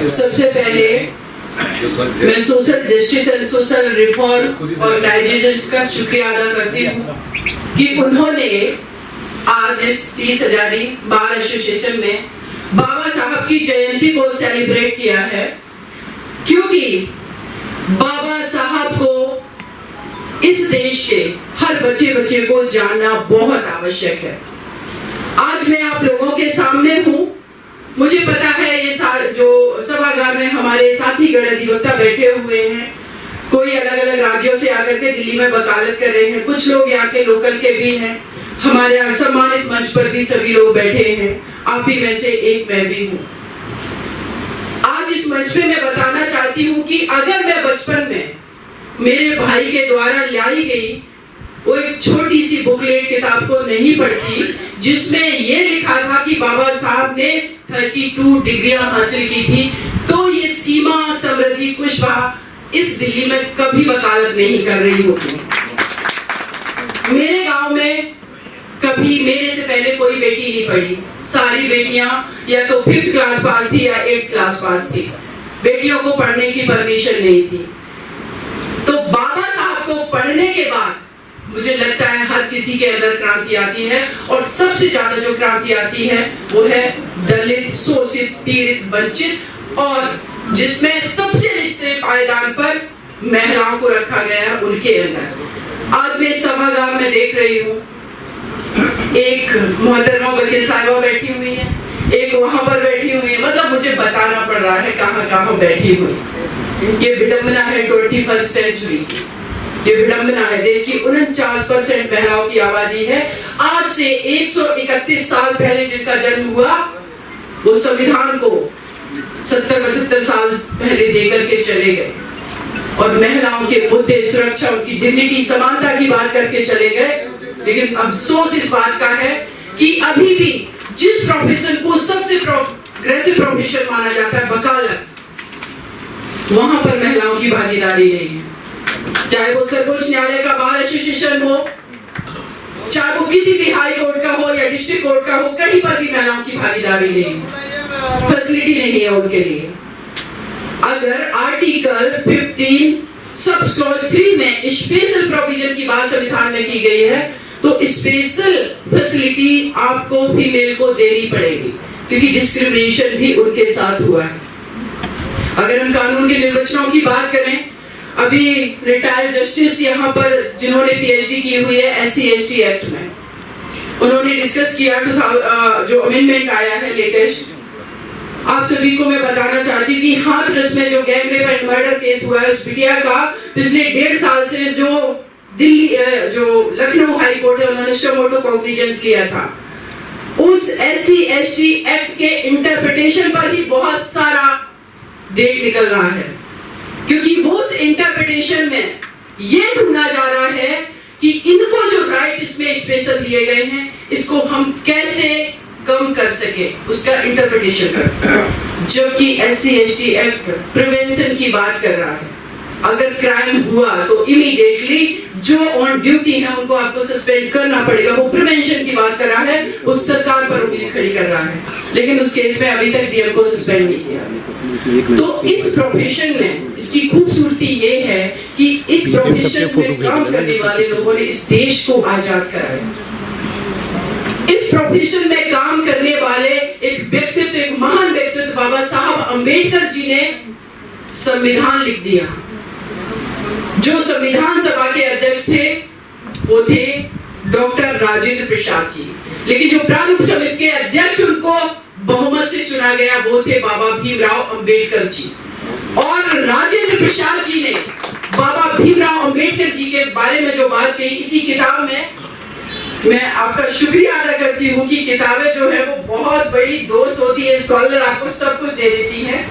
सबसे पहले मैं social justice and social reform organisation का शुक्रिया अदा करती हूँ कि उन्होंने आज इस 30,000वीं बार एसोसिएशन में बाबा साहब की जयंती को सेलिब्रेट किया है, क्योंकि बाबा साहब को इस देश के हर बच्चे को जानना बहुत आवश्यक है। आज मैं आप लोगों के सामने हूँ। मुझे पता है ये जो सभागार में हमारे साथी गण अधिवक्ता बैठे हुए हैं, कोई अलग अलग राज्यों से आकर के दिल्ली में वकालत कर रहे हैं, कुछ लोग यहाँ के लोकल के भी हैं, हमारे सम्मानित मंच पर भी सभी लोग बैठे हैं, आप भी में से एक मैं भी हूँ। आज इस मंच पे मैं बताना चाहती हूँ कि अगर मैं बचपन में मेरे भाई के द्वारा लाई गई वो एक छोटी सी बुकलेट किताब को नहीं पढ़ती, जिसमें ये लिखा था कि बाबा साहब ने 32 डिग्रियां हासिल की थी, तो ये सीमा समृद्धि कुशवाहा इस दिल्ली में कभी वकालत नहीं कर रही होती। मेरे गांव में कभी मेरे से पहले कोई बेटी नहीं पढ़ी, सारी बेटियां या तो 5th क्लास पास थी या 8th क्लास पास थी, बेटियों को पढ़ने की परमिशन नहीं थी। तो बाबा साहब को पढ़ने के बाद मुझे लगता है हर किसी के अंदर क्रांति आती है, और सबसे ज्यादा जो क्रांति आती है वो है दलित, शोषित, पीड़ित, वंचित, और जिसमें सबसे निचले पायदान पर महिलाओं को रखा गया है उनके अंदर। आज मैं सभागार में देख रही हूँ, एक मोहतरमा वकील साहिबा बैठी हुई है, एक वहां पर बैठी हुई है, मतलब मुझे बताना पड़ रहा है कहाँ कहाँ बैठी हुई। ये विडंबना है 21st सेंचुरी की, ये विडंबना है। देश की 49% महिलाओं की आबादी है। आज से 131 साल पहले जिनका जन्म हुआ वो संविधान को 70-75 साल पहले देकर के चले गए, और महिलाओं के मुद्दे, सुरक्षा, उनकी डिग्निटी, समानता की बात करके चले गए। लेकिन अफसोस इस बात का है कि अभी भी जिस प्रोफेशन को सबसे प्रोग्रेसिव प्रोफेशन माना जाता है, वकालत, वहां पर महिलाओं की भागीदारी नहीं है। चाहे वो सर्वोच्च न्यायालय का बार एसोसिएशन हो, चाहे वो किसी भी हाई कोर्ट का हो या डिस्ट्रिक्ट कोर्ट का हो, कहीं पर भी महिलाओं की भागीदारी नहीं है, फैसिलिटी नहीं है उनके लिए। अगर आर्टिकल 15 सब क्लॉज 3 में स्पेशल प्रोविजन की बात संविधान में की गई है, तो स्पेशल फैसिलिटी आपको फीमेल को देनी पड़ेगी, क्योंकि डिस्क्रिमिनेशन भी उनके साथ हुआ है। अगर हम कानून के निर्वचनों की बात करें, अभी रिटायर्ड जस्टिस यहाँ पर जिन्होंने पीएचडी की हुई है SC/ST एक्ट में, उन्होंने डिस्कस किया जो अमेंडमेंट आया है लेटेस्ट। आप सभी को मैं बताना चाहती हूँ कि हाथरस में जो gang rape and murder case हुआ है, उस बिटिया का पिछले 1.5 साल से जो दिल्ली जो लखनऊ हाई कोर्ट है, उन्होंने स्टोमोटो कॉग्निजेंस लिया था। उस SC/ST एक्ट के इंटरप्रिटेशन पर ही बहुत सारा डेट निकल रहा है, क्योंकि उस इंटरप्रिटेशन में ये ढूंढा जा रहा है कि इनको जो राइट इसमें स्पेशल दिए गए हैं, इसको हम कैसे कम कर सके, उसका इंटरप्रिटेशन कर। जबकि SC/ST एक्ट प्रिवेंशन की बात कर रहा है। अगर क्राइम हुआ तो इमीडिएटली जो ऑन ड्यूटी है उनको आपको सस्पेंड करना पड़ेगा, वो प्रिवेंशन की बात कर रहा है, उस सरकार पर उंगली खड़ी कर रहा है। लेकिन उस केस में अभी तक डीएम को सस्पेंड नहीं किया। तो इस प्रोफेशन में इसकी खूबसूरती ये है कि इस प्रोफेशन में काम करने वाले लोगों ने इस देश को आजाद कराया। इस प्रोफेशन में काम करने वाले एक व्यक्तित्व, एक महान व्यक्तित्व, बाबा साहब अंबेडकर जी ने संविधान लिख दिया। जो संविधान सभा के अध्यक्ष थे वो थे डॉक्टर राजेंद्र प्रसाद जी, लेकिन जो प्रारूप समिति के अध्यक्ष उनको बहुमत से चुना गया वो थे बाबा भीमराव अंबेडकर जी। और राजेंद्र प्रसाद जी ने बाबा भीमराव अंबेडकर जी के बारे में जो बात कही, इसी किताब में मैं आपका शुक्रिया अदा करती हूँ कि किताबें जो है वो बहुत बड़ी दोस्त होती है, स्कॉलर आपको सब कुछ दे देती है।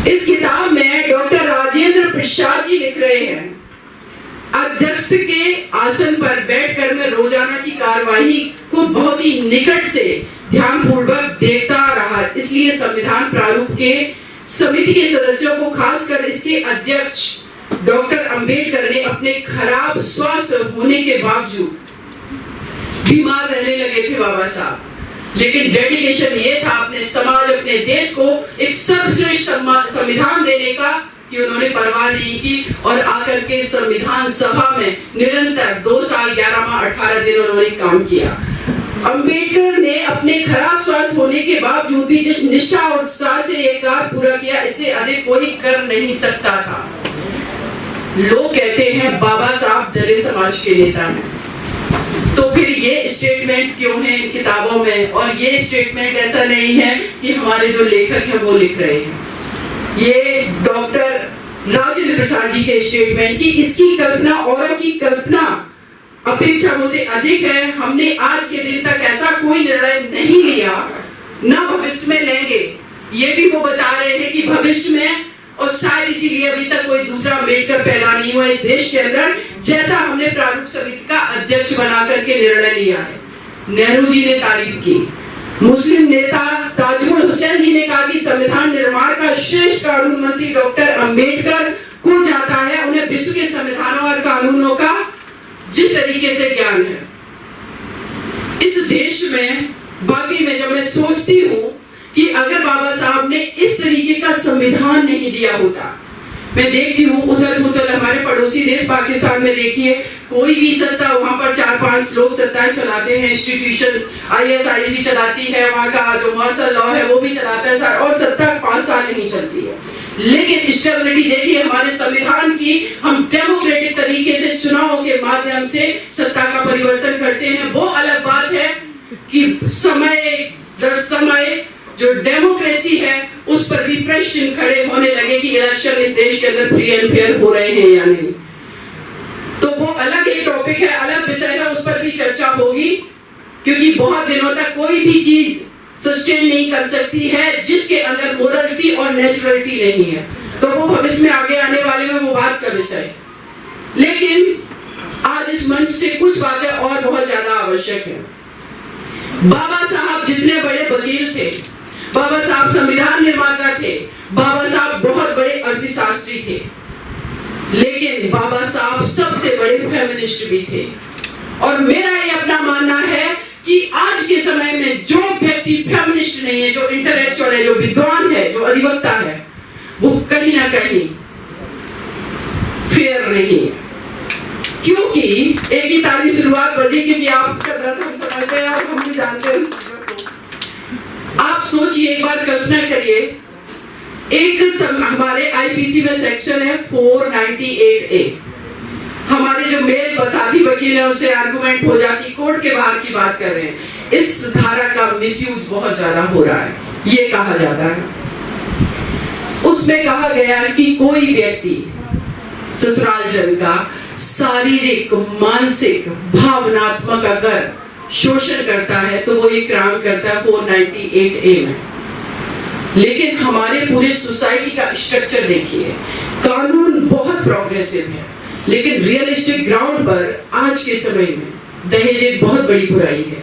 इस किताब में डॉक्टर राजेंद्र प्रसाद जी लिख रहे हैं, अध्यक्ष के आसन पर बैठकर मैं रोजाना की कार्यवाही को बहुत ही निकट से ध्यानपूर्वक देखता रहा, इसलिए संविधान प्रारूप के समिति के सदस्यों को, खासकर इसके अध्यक्ष डॉक्टर अंबेडकर ने अपने खराब स्वास्थ्य होने के बावजूद बीमार रहने लगे थे बाबा साहब, लेकिन डेडिकेशन ये था अपने समाज, अपने देश को एक सर्वश्रेष्ठ संविधान देने का कि उन्होंने परवाह नहीं की और आकर के संविधान सभा में निरंतर 2 साल 11 माह 18 दिन उन्होंने काम किया। अंबेडकर ने अपने खराब स्वास्थ्य होने के बावजूद भी जिस निष्ठा और उत्साह से ये कार्य पूरा किया, इससे अधिक कोई कर नहीं सकता था। लोग कहते हैं बाबा साहब दलित समाज के नेता हैं, तो फिर ये स्टेटमेंट क्यों है इन किताबों में? और ये स्टेटमेंट ऐसा नहीं है कि हमारे जो लेखक हैं वो लिख रहे हैं, ये डॉक्टर राजेंद्र प्रसाद जी के स्टेटमेंट की इसकी कल्पना औरों की कल्पना अपेक्षा बहुत अधिक है। हमने आज के दिन तक ऐसा कोई निर्णय नहीं लिया, न भविष्य में लेंगे। ये भी वो बता रहे हैं कि भविष्य में, और शायद इसीलिए अभी तक कोई दूसरा अम्बेडकर पैदा नहीं हुआ इस देश के अंदर, जैसा हमने प्रारूप समिति का अध्यक्ष बना करके निर्णय लिया है। नेहरू जी ने तारीफ की, मुस्लिम नेता ताजुल हुसैन जी ने कहा कि संविधान निर्माण का श्रेष्ठ कानून मंत्री डॉक्टर अंबेडकर को जाता है। उन्हें विश्व के संविधानों और कानूनों का जिस तरीके से ज्ञान है इस देश में, बाकी में जब मैं सोचती हूँ कि अगर बाबा साहब ने इस तरीके का संविधान नहीं दिया होता, मैं देखती हूँ उथल पुथल हमारे पड़ोसी देश पाकिस्तान में देखिए, कोई भी सत्ता वहाँ पर 4-5 लोग सत्ताएं चलाते हैं, इंस्टीट्यूशंस ISI भी चलाती है, वहाँ का जो मार्शल लॉ है वो भी चलाता है, और सत्ता 5 साल नहीं चलती है। लेकिन स्टेबिलिटी देखिए हमारे संविधान की, हम डेमोक्रेटिक तरीके से चुनाव के माध्यम से सत्ता का परिवर्तन करते हैं। वो अलग बात है कि समय दर समय जो डेमोक्रेसी है उस पर भी प्रश्न खड़े होने लगे कि इलेक्शन इस देश के अंदर फ्री एंड फेयर हो रहे हैं या नहीं। तो वो अलग एक टॉपिक है, अलग विषय है, उस पर भी चर्चा होगी, क्योंकि बहुत दिनों तक कोई भी चीज सस्टेन नहीं कर सकती है जिसके अंदर मोरलिटी और नेचुरलिटी नहीं है। तो वो भविष्य में आगे आने वाले में वो बात का विषय। लेकिन आज इस मंच से कुछ बातें और बहुत ज्यादा आवश्यक है। बाबा साहब जितने बड़े वकील थे, बाबा साहब संविधान निर्माता थे, बाबा साहब बहुत बड़े अर्थशास्त्री थे, लेकिन बाबा साहब सबसे बड़े फेमिनिस्ट भी थे। और मेरा ये अपना मानना है कि आज के समय में जो व्यक्ति फेमिनिस्ट नहीं है, जो इंटेलेक्चुअल है, जो विद्वान है, जो अधिवक्ता है, वो कहीं ना कहीं फेयर नहीं है। क्योंकि एक ही तारीख शुरुआत बजी, क्योंकि आप हम समझते हैं और हम भी जानते हैं। आप सोचिए, एक बार कल्पना करिए, हमारे आईपीसी में सेक्शन है 498A, हमारे जो मेल बसाती वकील है उससे आर्गुमेंट हो जाती, कोर्ट के बाहर की बात कर रहे हैं। इस धारा का मिसयूज बहुत ज्यादा हो रहा है, ये कहा जाता है। उसमें कहा गया है कि कोई व्यक्ति ससुराल जन का शारीरिक, मानसिक, भावनात्मक अगर शोषण करता है तो वो ये क्राइम करता है 498A में। लेकिन हमारे पूरे सोसाइटी का स्ट्रक्चर देखिए, कानून बहुत प्रोग्रेसिव है, लेकिन रियलिस्टिक ग्राउंड पर आज के समय में दहेज एक बहुत बड़ी बुराई है।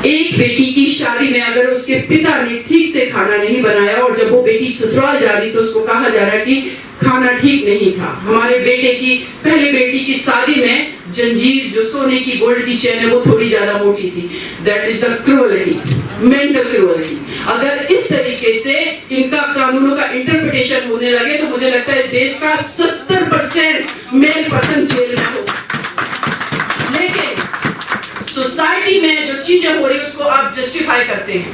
एक बेटी की शादी में अगर उसके पिता ने ठीक से खाना नहीं बनाया और जब वो बेटी ससुराल जा रही तो उसको कहा जा रहा है कि खाना ठीक नहीं था। हमारे बेटे की, पहले बेटी की शादी में जंजीर, जो सोने की गोल्ड की चेन है, वो थोड़ी ज्यादा मोटी थी। That is the cruelty, mental cruelty. अगर इस तरीके से इनका कानूनों का इंटरप्रिटेशन होने लगे तो मुझे लगता है इस देश का 70% मेल पर्सन जेल में हो। लेकिन सोसाइटी में जो चीजें हो रही है उसको आप जस्टिफाई करते हैं।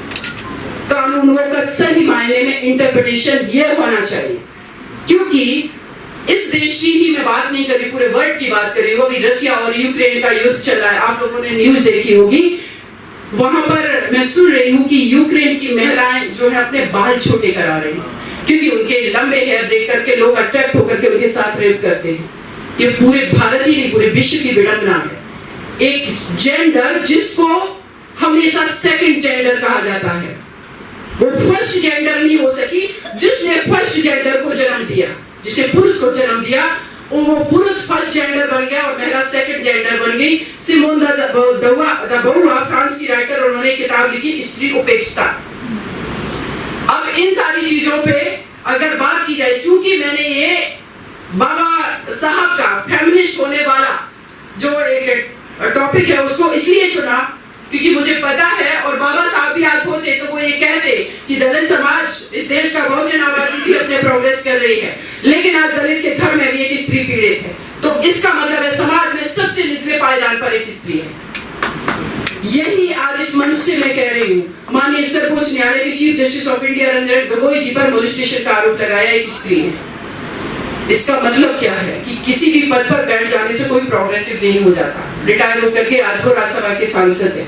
कानूनों का सही मायने में इंटरप्रिटेशन ये होना चाहिए, क्योंकि इस देश की ही मैं बात नहीं करी, पूरे वर्ल्ड की बात कर रही हूँ। अभी रशिया और यूक्रेन का युद्ध चल रहा है, आप लोगों ने न्यूज देखी होगी। वहां पर मैं सुन रही हूँ कि यूक्रेन की महिलाएं जो है अपने बाल छोटे करा रही हैं, क्योंकि उनके लंबे हेयर देख करके लोग अट्रैक्ट होकर के उनके साथ रेप करते हैं। ये पूरे भारत ही नहीं, पूरे विश्व की विडंबना है। एक जेंडर जिसको हमेशा सेकंड जेंडर कहा जाता है, वो फर्स्ट जेंडर नहीं हो सकी। जिसने फर्स्ट जेंडर को जन्म दिया, जिसने पुरुष को जन्म दिया, वो पुरुष फर्स्ट जेंडर बन गया और महिला सेकंड जेंडर बन गई। सिमोन द बोवार, फ्रांस की राइटर, उन्होंने किताब लिखी स्त्री उपेक्षा। अब इन सारी चीजों पे अगर बात की जाए, चूंकि मैंने ये बाबा साहब का फेमिनिस्ट होने वाला जो एक टॉपिक टॉपिक है उसको इसलिए चुना क्योंकि मुझे पता है, और बाबा साहब भी आज होते तो वो ये कहते कि दलित समाज, इस देश का बहुजन आबादी भी अपने प्रोग्रेस कर रही है, लेकिन आज दलित के घर में भी एक स्त्री पीड़ित है। तो इसका मतलब है समाज में सबसे निचले पायदान पर एक स्त्री है। यही आज इस मंच से मैं कह रही हूँ। माननीय सर्वोच्च न्यायालय के chief justice of India Ranjan Gogoi ji पर मोलेस्टेशन का आरोप लगाया एक स्त्री ने। इसका मतलब क्या है कि किसी भी पद पर बैठ जाने से कोई प्रोग्रेसिव नहीं हो जाता। रिटायर होकर के आज को राज्यसभा के सांसद है,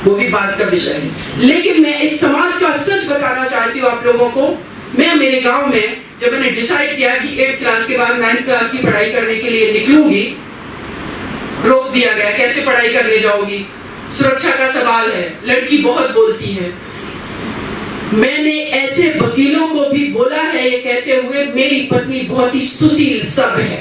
वो भी बात का विषय है। लेकिन मैं इस समाज का सच बताना चाहती हूँ आप लोगों को। मैं मेरे गांव में जब मैंने डिसाइड किया कि 8th क्लास के बाद 9th क्लास की पढ़ाई करने के लिए निकलूंगी, रोक दिया गया, कैसे पढ़ाई करने जाओगी, सुरक्षा का सवाल है, लड़की बहुत बोलती है। मैंने ऐसे वकीलों को भी बोला है ये कहते हुए मेरी पत्नी बहुत ही सुशील सब है।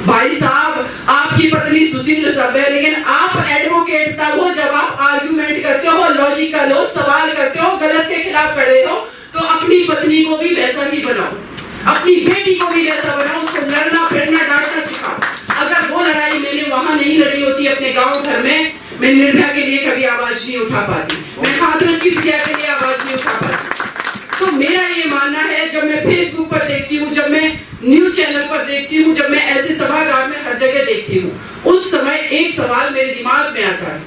भाई साहब, आपकी पत्नी सुशील सब है, लेकिन आप एडवोकेट तब हो जब आप आर्गुमेंट करते हो, लॉजिकल हो, सवाल करते हो, गलत के खिलाफ खड़े हो। तो अपनी पत्नी को भी वैसा ही बनाओ, अपनी बेटी को भी वैसा बनाओ, उसको लड़ना फिरना डांटना सिखाओ। अगर वो लड़ाई मैंने वहां नहीं लड़ी होती अपने गांव घर में, मैं निर्भया के लिए कभी आवाज नहीं उठा पाती, मैं हाथरस की बिटिया के लिए आवाज नहीं उठा पाती। तो मेरा ये मानना है, जब मैं फेसबुक पर देखती हूँ, जब मैं न्यूज चैनल पर देखती हूँ, जब मैं ऐसे सभागार में हर जगह देखती हूँ, उस समय एक सवाल मेरे दिमाग में आता है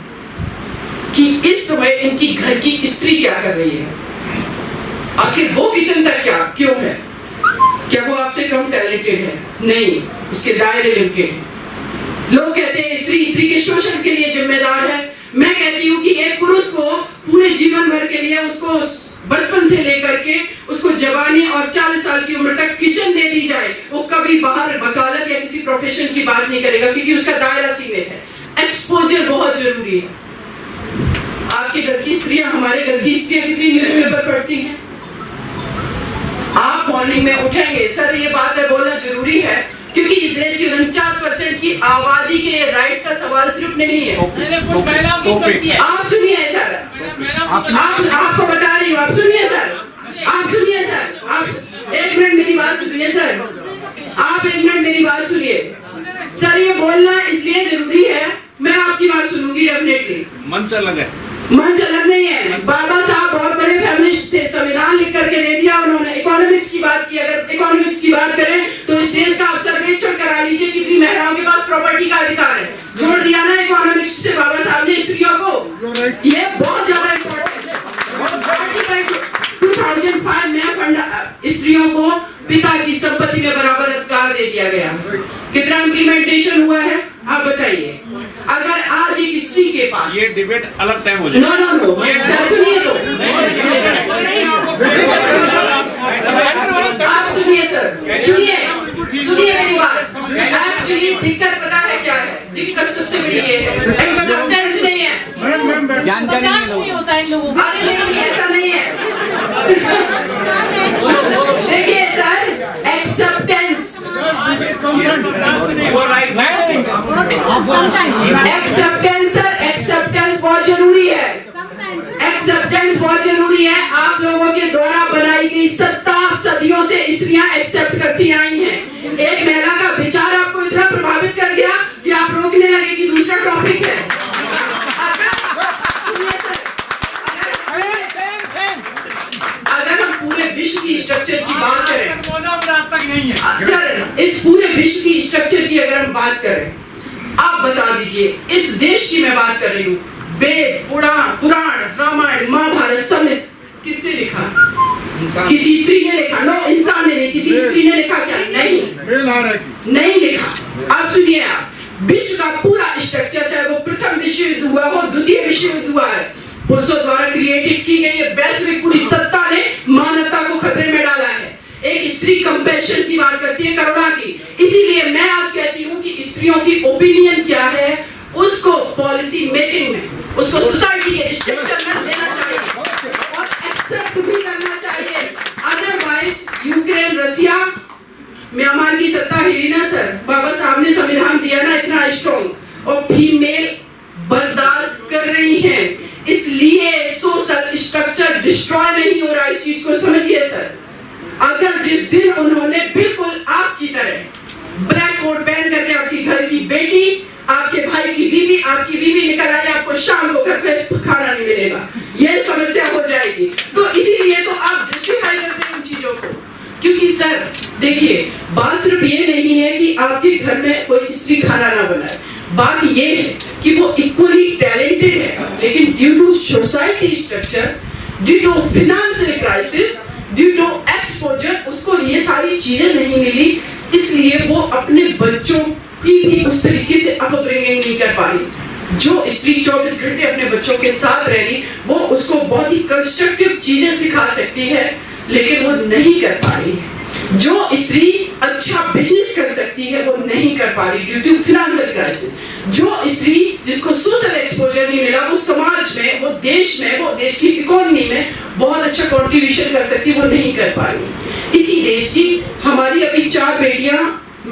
कि इस समय इनकी घर की स्त्री क्या कर रही है। आखिर वो किचन तक क्यों है? क्या वो आपसे कम टैलेंटेड है? नहीं, उसके दायरे लिमिटेड है। लोग कहते हैं स्त्री के शोषण के लिए जिम्मेदार है। मैं कहती हूँ कि एक पुरुष को पूरे जीवन भर के लिए, उसको बचपन से लेकर के उसको जवानी और 40 साल की उम्र तक किचन दे दी जाए, वो कभी बाहर वकालत या किसी प्रोफेशन की बात नहीं करेगा, क्योंकि उसका दायरा सीमित है। एक्सपोजर बहुत जरूरी है। आपके घर की स्त्रियां, हमारे घर की स्त्रियां कितनी न्यूज़पेपर पढ़ती हैं? आप मॉर्निंग में उठेंगे, सर ये बात है बोलना जरूरी है, क्योंकि इस देश की 49% की आबादी के राइट का सवाल सिर्फ नहीं है। आप सुनिए सर, आपको बता रही हूँ, आप सुनिए सर, आप 1 मिनट मेरी बात सुनिए सर, आप 1 मिनट मेरी बात सुनिए सर। ये बोलना इसलिए जरूरी है, मैं आपकी बात सुनूंगी डेफिनेटली। मंच अलग नहीं है। बाबा साहब बहुत बड़े फेमिनिस्ट थे, संविधान लिख करके दे दिया उन्होंने। इकोनॉमिक्स की बात की, अगर इकोनॉमिक्स की बात करें तो इस देश का आप सर्वेक्षण करा लीजिए, कितनी महिलाओं के पास प्रॉपर्टी का अधिकार है। जोड़ दिया ना इकोनॉमिक्स से बाबा साहब ने स्त्रियों को, ये बहुत ज्यादा इम्पोर्टेंट है। 2005 में स्त्रियों को पिता की संपत्ति में बराबर अधिकार दे दिया गया। कितना इम्प्लीमेंटेशन हुआ है आप बताइए। अगर आज एक स्त्री के पास, ये डिबेट अलग टाइम हो जाएगा। नो सर सुनिए तो, आप सुनिए सर, सुनिए मेरी बात। एक्चुअली दिक्कत पता है क्या है? दिक्कत सबसे बड़ी ये है, एक्सेप्टेंस नहीं है, जानकारी नहीं होता है लोगों को। अरे नहीं, ऐसा नहीं है। देखिए सर, एक्सेप्टेंस बहुत जरूरी है। एक्सेप्टेंस बहुत जरूरी है। आप लोगों के द्वारा बनाई गई 70 सदियों से स्त्रियां एक्सेप्ट करती आई हैं। एक महिला का विचार आपको इतना प्रभावित कर गया कि आप रोकने लगे कि दूसरा टॉपिक है। अगर हम पूरे विश्व की स्ट्रक्चर की बात करें, सर इस पूरे विश्व की स्ट्रक्चर की अगर हम बात करें, आप बता दीजिए, इस देश की मैं बात कर रही हूँ, वेद, पुराण, रामायण, महाभारत समेत किसने लिखा? किसी स्त्री ने लिखा? नो, इंसान ने नहीं। किसी स्त्री ने लिखा क्या? नहीं लिखा। आप सुनिए, आप विश्व का पूरा स्ट्रक्चर, चाहे वो प्रथम विश्व युद्ध हुआ हो, द्वितीय विश्व युद्ध हुआ है, पुरुषों द्वारा क्रिएटेड की गई है। वैश्विक पूरी सत्ता ने मानवता को खतरे में डाला है। एक स्त्री कंपैशन की बात करती है, करुणा की। इसीलिए मैं आज कहती हूँ कि स्त्रियों की ओपिनियन क्या है, उसको पॉलिसी मेकिंग में, उसको सोसाइटी के स्ट्रक्चर में देना चाहिए और एक्सेप्ट भी करना चाहिए। अदरवाइज यूक्रेन, रशिया, म्यांमार की सत्ता हिली ना सर। बाबा साहब ने संविधान दिया ना इतना स्ट्रॉन्ग, और फीमेल बर्दाश्त कर रही हैं, इसलिए सोशल स्ट्रक्चर डिस्ट्रॉय नहीं हो रहा। इस चीज को समझिए सर। अगर जिस दिन उन्होंने बिल्कुल आपकी तरह ब्लैक कोट पहन करके आपकी घर की बेटी, आपके भाई की बीवी, आपकी बना है। बात ये है कि वो इक्वली टैलेंटेड है, लेकिन due to society structure, due to financial crisis, due to exposure उसको ये सारी चीजें नहीं मिली, इसलिए वो अपने बच्चों की भी उस तरीके से अपब्रिंगिंग नहीं कर पा रही। जो स्त्री 24 घंटे अपने बच्चों के साथ रह रही, वो उसको बहुत ही कंस्ट्रक्टिव चीजें सिखा सकती है, लेकिन वो नहीं कर पा रही है। जो स्त्री अच्छा बिजनेस कर सकती है, वो नहीं कर पा रही ड्यू टू फिनेंशियल क्राइसिस। जो स्त्री जिसको सोशल एक्सपोजर नहीं मिला, वो समाज में, वो देश में, वो देश की इकोनॉमी में बहुत अच्छा कंट्रीब्यूशन कर सकती है, वो नहीं कर पा रही। इसी देश की हमारी अभी 4 बेटियां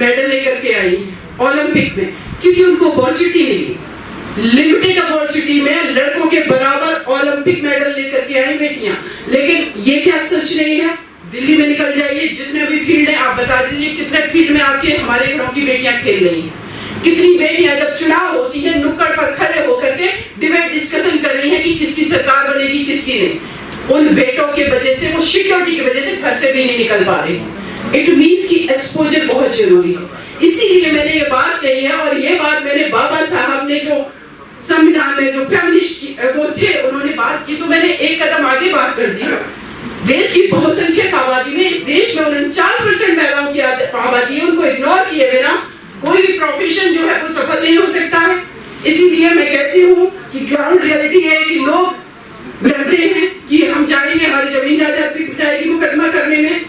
मेडल लेकर के आई हैं ओलंपिक में, क्योंकि उनको अपॉर्चुनिटी मिली। लिमिटेड अपॉर्चुनिटी में लड़कों के बराबर ओलंपिक मेडल लेकर के आई बेटियां। लेकिन ये क्या सच नहीं है? दिल्ली में निकल जाइए, जितने भी फील्ड है आप बता दीजिए कितने फील्ड में आपके हमारे घरों की बेटियां खेल रही हैं। कितनी बेटियां जब चुनाव होती है नुक्कड़ पर खड़े होकर के डिबेट डिस्कशन कर रही हैं कि किसकी सरकार बनेगी किसकी नहीं। उन बेटों के वजह से, वो सिक्योरिटी की वजह से घर से भी नहीं निकल पा रही। इट मीन्स कि एक्सपोजर बहुत जरूरी है। इसीलिए मैंने ये बात कही है, और ये बात मेरे बाबा साहब ने जो संविधान में जो फेमिनिस्ट वो थे उन्होंने बात की, तो मैंने एक कदम आगे बात कर दी। देश की बहुसंख्यक आबादी में, इस देश में 49% महिलाओं की आबादी है, उनको इग्नोर किए बिना कोई भी प्रोफेशन जो है वो सफल नहीं हो सकता है। इसीलिए मैं कहती हूँ कि ग्राउंड रियलिटी है कि लोग डरते हैं कि हम जाएंगे, हमारी जमीन जायदाद बिक जाएगी मुकदमा करने में।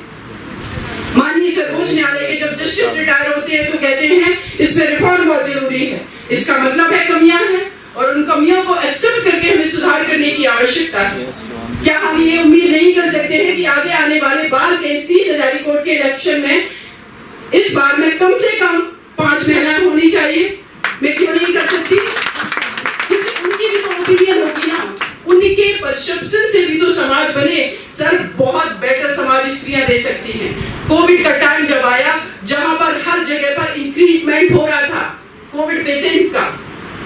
माननीय सर्वोच्च न्यायालय के जब जस्टिस रिटायर होते हैं तो कहते हैं इसमें रिफॉर्म बहुत जरूरी है। इसका मतलब है कमियां हैं, और उन कमियों को एक्सेप्ट करके हमें सुधार करने की आवश्यकता है। क्या हम ये उम्मीद नहीं कर सकते हैं कि आगे आने वाले बार के 30 हजारी कोर्ट के इलेक्शन में इस बार में कम से कम 5 महिलाएं होनी चाहिए? मैं क्यों नहीं कर सकती? क्योंकि उनकी भी तो ओपिनियन होगी ना, उनके परसेप्शन से भी तो समाज बने। सर, बहुत बेटर समाज स्त्रियां दे सकती हैं। कोविड का टाइम जब आया, जहां पर हर जगह पर इंक्रीजमेंट हो रहा था कोविड पेशेंट का,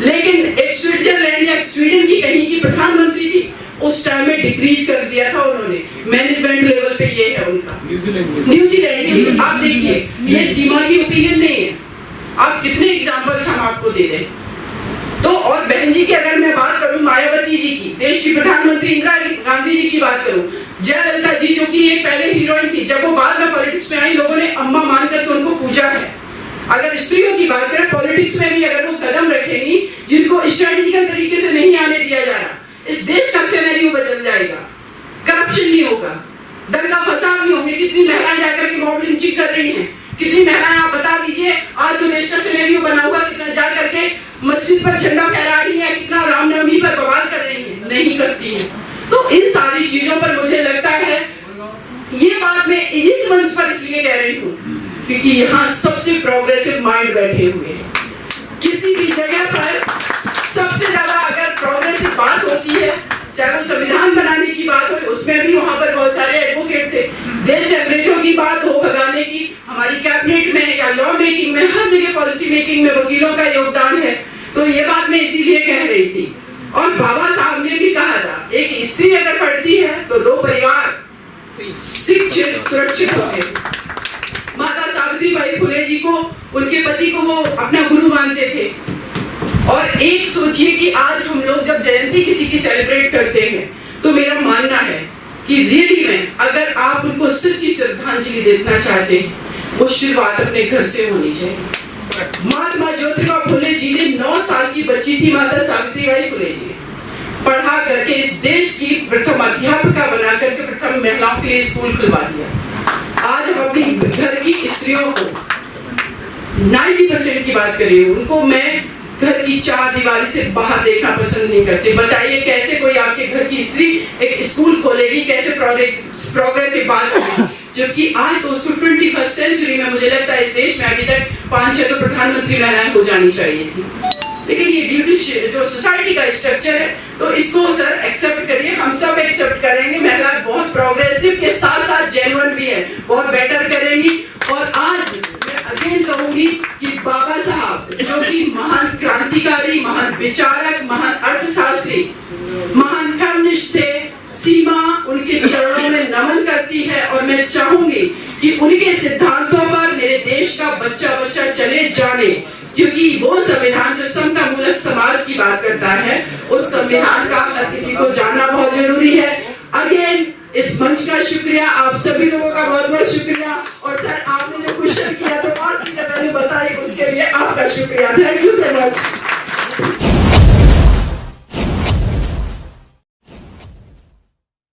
लेकिन एक स्विट्जरलैंड या स्वीडन की कहीं की प्रधानमंत्री थी, उस टाइम में डिक्रीज कर दिया था उन्होंने। मैनेजमेंट लेवल पे ये है उनका। न्यूजीलैंड आप देखिए, ये सीमा की ओपिनियन नहीं है। आप कितने एग्जांपल्स हम आपको दे दें। तो और बहन जी की अगर मैं बात करूं, मायावती जी की, देश की प्रधानमंत्री इंदिरा गांधी जी की बात करूं, जयललिता जी जो कि एक पहले हीरोइन थी, जब वो बाद में पॉलिटिक्स में आई, लोगों ने अम्मा मानकर उनको पूजा है। अगर स्त्रियों की बात करें, पॉलिटिक्स में भी अगर वो कदम रखेंगी जिनको स्ट्रेटेजिकल तरीके से नहीं आने दिया जा रहा, इस देश का सिनेरियो बदल जाएगा। करप्शन नहीं होगा, डर का फसाद नहीं होंगे। कितनी महिलाएं जाकर के मॉब लिंचिंग कर रही हैं, कितनी महिलाएं आप बता दीजिए आज जो देश का सिनेरियो बना हुआ, कितना जाकर के मस्जिद पर झंडा फहरा रही है, कितना रामनवमी पर बवाल कर रही है, नहीं करती है। तो इन सारी चीजों पर मुझे लगता है, ये बात मैं इस मंच पर इसलिए कह रही हूँ क्योंकि यहाँ सबसे प्रोग्रेसिव माइंड बैठे हुए हैं। किसी भी जगह पर सबसे ज्यादा अगर प्रोग्रेसिव बात होती है, चाहे वो संविधान बनाने की बात हो, उसमें भी वहां पर बहुत सारे एडवोकेट थे। देश से अंग्रेजों की बात हो भगाने की, हमारी कैबिनेट में या लॉ मेकिंग में, हर जगह पॉलिसी मेकिंग में वकीलों का योगदान है। तो ये बात मैं इसीलिए कह रही थी। और बाबा साहब ने भी कहा था, एक स्त्री अगर पढ़ती है तो 2 परिवार शिक्षित सुरक्षित होते हैं। माता सावित्रीबाई फुले जी को, उनके पति को वो अपना गुरु मानते थे। और एक सोचिए कि आज हम लोग जब जयंती किसी की सेलिब्रेट करते हैं, तो मेरा मानना है कि रियली में अगर आप उनको सच्ची श्रद्धांजलि देना चाहते हैं, वो शुरुआत अपने घर से होनी चाहिए। महात्मा ज्योतिबा फुले जी ने 9 साल की बच्ची थी माता सावित्रीबाई फुले जी, पढ़ा करके इस देश की प्रथम अध्यापिका बना करके प्रथम महिलाओं के लिए स्कूल खुलवा दिया। आज हम अपनी घर की स्त्रियों को 90% की बात करें, उनको मैं घर की 4 दीवारी से बाहर देखना पसंद नहीं करते। बताइए कैसे कोई आपके घर की स्त्री एक स्कूल खोलेगी, कैसे प्रोग्रेसिव बात करेगी? जबकि आज तो उसको 21st सेंचुरी में मुझे लगता है इस देश में अभी तक 5-6 तो प्रधानमंत्री महिलाएं हो जानी चाहिए थी। लेकिन ये ड्यूटी जो सोसाइटी का स्ट्रक्चर है, तो इसको सर एक्सेप्ट करिए, हम सब एक्सेप्ट करेंगे। महिलाएं बहुत प्रोग्रेसिव के साथ साथ जेन्युइन भी है, बहुत बेटर करेंगी। और आज मैं अगेन कहूंगी कि बाबा साहब जो कि महान क्रांतिकारी, महान विचारक, महान अर्थशास्त्री, महान फेमिनिस्ट थे, सीमा उनके चरणों में नमन करती है। और मैं चाहूंगी कि उनके सिद्धांतों पर मेरे देश का बच्चा बच्चा चले जाने, क्योंकि वो संविधान जो समता मूलक समाज की बात करता है, उस संविधान का हर किसी को जानना बहुत जरूरी है। अगेन इस मंच का शुक्रिया, आप सभी लोगों का बहुत बहुत शुक्रिया। और सर आपने जो क्वेश्चन किया तो और चीजें मैंने बताई उसके लिए आपका शुक्रिया। Thank you so much.